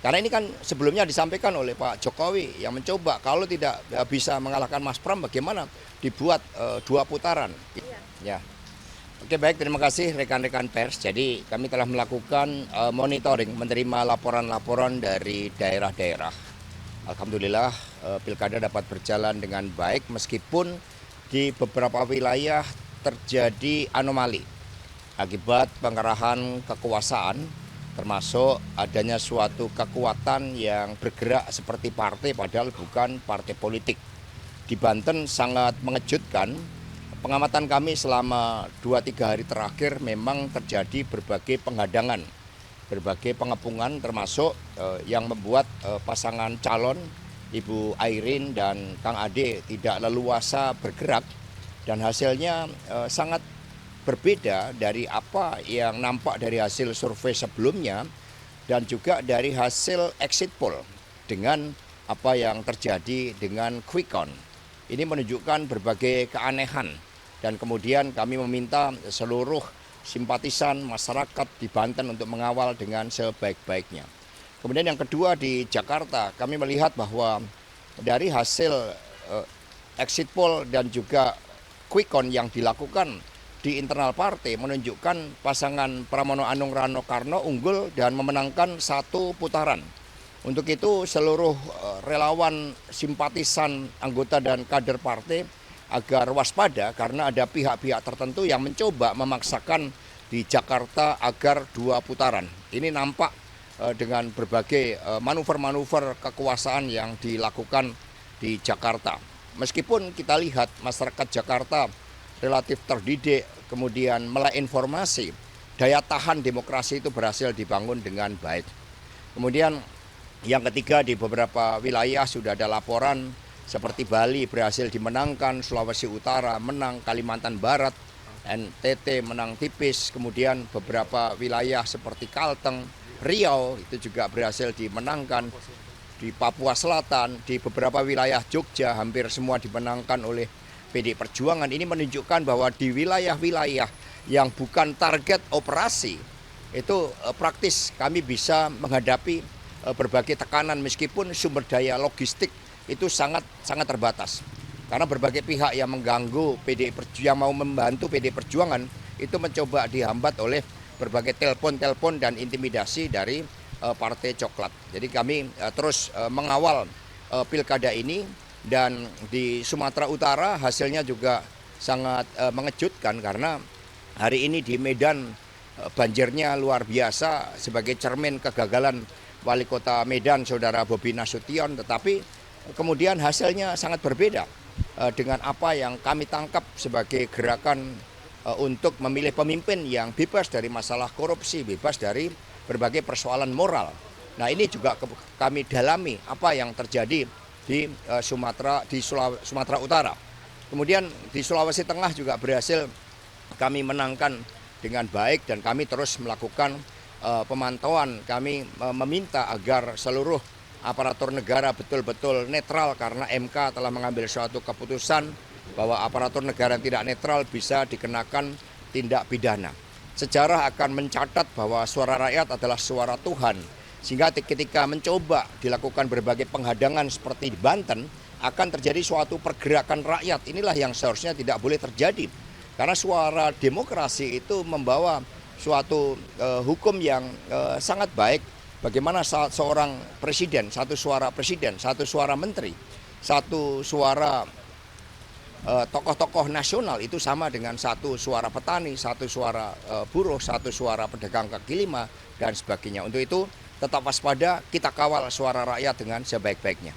Karena ini kan sebelumnya disampaikan oleh Pak Jokowi yang mencoba kalau tidak bisa mengalahkan Mas Pram bagaimana dibuat 2 putaran. Ya. Oke, baik, terima kasih rekan-rekan pers. Jadi kami telah melakukan monitoring, menerima laporan-laporan dari daerah-daerah. Alhamdulillah pilkada dapat berjalan dengan baik meskipun di beberapa wilayah terjadi anomali akibat pengerahan kekuasaan, termasuk adanya suatu kekuatan yang bergerak seperti partai padahal bukan partai politik. Di Banten sangat mengejutkan, pengamatan kami selama 2-3 hari terakhir memang terjadi berbagai penghadangan, berbagai pengepungan, termasuk yang membuat pasangan calon Ibu Airin dan Kang Ade tidak leluasa bergerak, dan hasilnya sangat berbeda dari apa yang nampak dari hasil survei sebelumnya dan juga dari hasil exit poll dengan apa yang terjadi dengan quick count. Ini menunjukkan berbagai keanehan, dan kemudian kami meminta seluruh simpatisan masyarakat di Banten untuk mengawal dengan sebaik-baiknya. Kemudian yang kedua, di Jakarta kami melihat bahwa dari hasil exit poll dan juga quick count yang dilakukan di internal partai menunjukkan pasangan Pramono Anung Rano Karno unggul dan memenangkan 1 putaran. Untuk itu seluruh relawan, simpatisan, anggota dan kader partai agar waspada karena ada pihak-pihak tertentu yang mencoba memaksakan di Jakarta agar 2 putaran. Ini nampak dengan berbagai manuver-manuver kekuasaan yang dilakukan di Jakarta. Meskipun kita lihat masyarakat Jakarta relatif terdidik, kemudian melek informasi, daya tahan demokrasi itu berhasil dibangun dengan baik. Kemudian yang ketiga, di beberapa wilayah sudah ada laporan seperti Bali berhasil dimenangkan, Sulawesi Utara menang, Kalimantan Barat, NTT menang tipis, kemudian beberapa wilayah seperti Kalteng, Riau itu juga berhasil dimenangkan, di Papua Selatan, di beberapa wilayah Jogja hampir semua dimenangkan oleh PD Perjuangan. Ini menunjukkan bahwa di wilayah-wilayah yang bukan target operasi itu praktis kami bisa menghadapi berbagai tekanan meskipun sumber daya logistik itu sangat terbatas. Karena berbagai pihak yang mengganggu yang mau membantu PD Perjuangan itu mencoba dihambat oleh berbagai telepon dan intimidasi dari Partai Coklat. Jadi kami terus mengawal pilkada ini. Dan di Sumatera Utara hasilnya juga sangat mengejutkan karena hari ini di Medan banjirnya luar biasa sebagai cermin kegagalan Wali Kota Medan Saudara Bobi Nasution, tetapi kemudian hasilnya sangat berbeda dengan apa yang kami tangkap sebagai gerakan untuk memilih pemimpin yang bebas dari masalah korupsi, bebas dari berbagai persoalan moral. Nah, ini juga kami dalami apa yang terjadi di Sumatera Utara. Kemudian di Sulawesi Tengah juga berhasil kami menangkan dengan baik, dan kami terus melakukan pemantauan. Kami meminta agar seluruh aparatur negara betul-betul netral karena MK telah mengambil suatu keputusan bahwa aparatur negara yang tidak netral bisa dikenakan tindak pidana. Sejarah akan mencatat bahwa suara rakyat adalah suara Tuhan. Sehingga ketika mencoba dilakukan berbagai penghadangan seperti di Banten, akan terjadi suatu pergerakan rakyat. Inilah yang seharusnya tidak boleh terjadi. Karena suara demokrasi itu membawa suatu hukum yang sangat baik. Bagaimana seorang presiden, satu suara menteri, satu suara tokoh-tokoh nasional itu sama dengan satu suara petani, satu suara buruh, satu suara pedagang kaki lima, dan sebagainya. Untuk itu tetap waspada, kita kawal suara rakyat dengan sebaik-baiknya.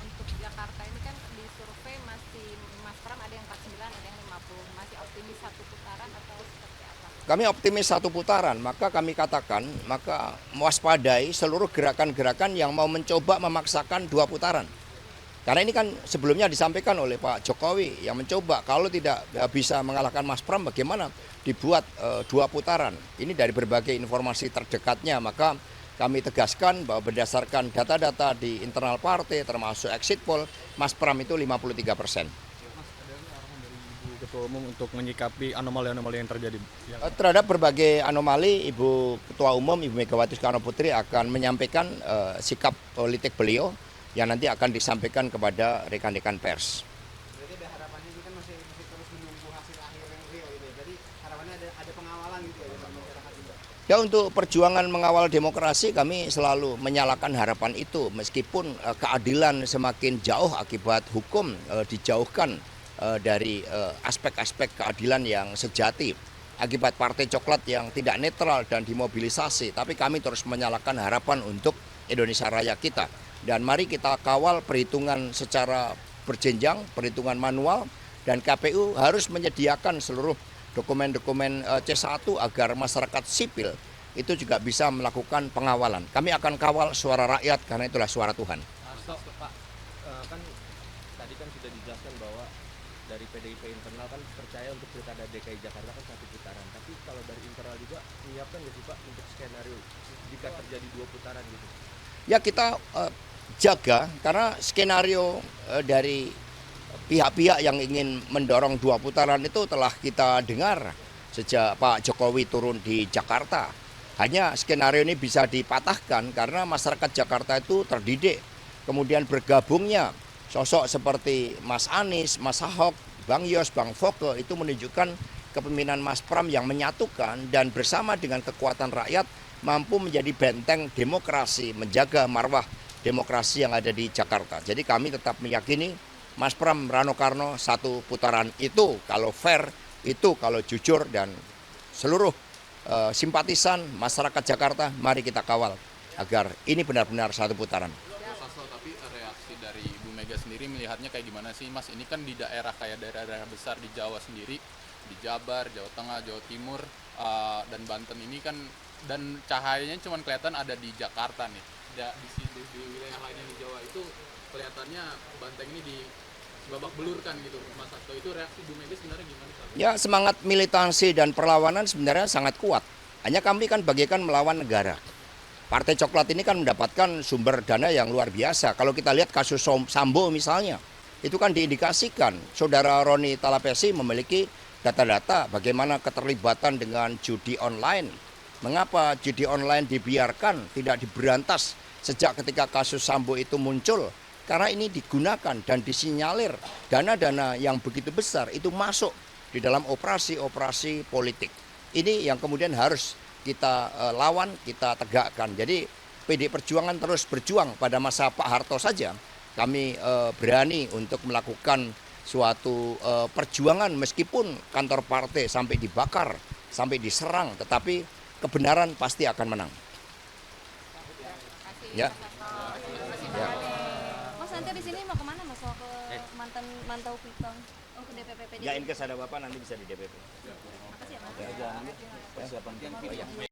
Untuk Jakarta ini kan di survei masih Mas Pram ada yang 49, ada yang 50. Masih optimis 1 putaran atau seperti apa? Kami optimis 1 putaran, maka kami katakan, maka mewaspadai seluruh gerakan-gerakan yang mau mencoba memaksakan 2 putaran. Karena ini kan sebelumnya disampaikan oleh Pak Jokowi yang mencoba kalau tidak bisa mengalahkan Mas Pram bagaimana dibuat 2 putaran. Ini dari berbagai informasi terdekatnya, maka kami tegaskan bahwa berdasarkan data-data di internal partai termasuk exit poll, Mas Pram itu 53%. Mas, ada arahan dari Ibu Ketua Umum untuk menyikapi anomali-anomali yang terjadi? Terhadap berbagai anomali, Ibu Ketua Umum, Ibu Megawati Soekarno Putri akan menyampaikan sikap politik beliau yang nanti akan disampaikan kepada rekan-rekan pers. Berarti ada harapannya ini kan masih terus menunggu hasil akhir yang real gitu ya. Berarti harapannya ada pengawalan gitu ya dari masyarakat juga. Ya, untuk perjuangan mengawal demokrasi kami selalu menyalakan harapan itu meskipun keadilan semakin jauh akibat hukum dijauhkan dari aspek-aspek keadilan yang sejati akibat partai coklat yang tidak netral dan dimobilisasi, tapi kami terus menyalakan harapan untuk Indonesia Raya kita. Dan mari kita kawal perhitungan secara berjenjang, perhitungan manual, dan KPU harus menyediakan seluruh dokumen-dokumen C1 agar masyarakat sipil itu juga bisa melakukan pengawalan. Kami akan kawal suara rakyat karena itulah suara Tuhan. Pak, kan tadi kan sudah dijelaskan bahwa dari PDIP internal kan percaya untuk pilkada DKI Jakarta kan 1 putaran. Tapi kalau dari internal juga menyiapkan nggak sih Pak untuk skenario jika terjadi 2 putaran gitu? Ya, kita jaga karena skenario dari pihak-pihak yang ingin mendorong 2 putaran itu telah kita dengar sejak Pak Jokowi turun di Jakarta. Hanya skenario ini bisa dipatahkan karena masyarakat Jakarta itu terdidik. Kemudian bergabungnya sosok seperti Mas Anies, Mas Ahok, Bang Yos, Bang Foke itu menunjukkan kepemimpinan Mas Pram yang menyatukan dan bersama dengan kekuatan rakyat mampu menjadi benteng demokrasi, menjaga marwah demokrasi yang ada di Jakarta. Jadi kami tetap meyakini Mas Pram Rano Karno 1 putaran itu kalau fair, itu kalau jujur, dan seluruh simpatisan masyarakat Jakarta mari kita kawal agar ini benar-benar 1 putaran. Tapi reaksi dari Ibu Mega sendiri melihatnya kayak gimana sih Mas? Ini kan di daerah kayak daerah-daerah besar di Jawa sendiri, di Jabar, Jawa Tengah, Jawa Timur, dan Banten ini kan, dan cahayanya cuma kelihatan ada di Jakarta nih. Di wilayah lainnya di Jawa itu kelihatannya Banteng ini di babak belurkan gitu. Mas Hasto, itu reaksi Bu Mega sebenarnya gimana? Ya, semangat militansi dan perlawanan sebenarnya sangat kuat. Hanya kami kan bagaikan melawan negara. Partai Coklat ini kan mendapatkan sumber dana yang luar biasa. Kalau kita lihat kasus Sambo misalnya, itu kan diindikasikan saudara Roni Talapesi memiliki data-data bagaimana keterlibatan dengan judi online. Mengapa judi online dibiarkan, tidak diberantas sejak ketika kasus Sambo itu muncul? Karena ini digunakan dan disinyalir dana-dana yang begitu besar itu masuk di dalam operasi-operasi politik. Ini yang kemudian harus kita lawan, kita tegakkan. Jadi PD Perjuangan terus berjuang. Pada masa Pak Harto saja kami berani untuk melakukan suatu perjuangan meskipun kantor partai sampai dibakar, sampai diserang, tetapi kebenaran pasti akan menang. Ya. Ya. Mas, nanti di sini mau kemana Mas? Mau ke mantau Piton? Oh, ke DPP PDI. Ya, in case ada Bapak nanti bisa di DPP. Makasih ya Mas. Ya.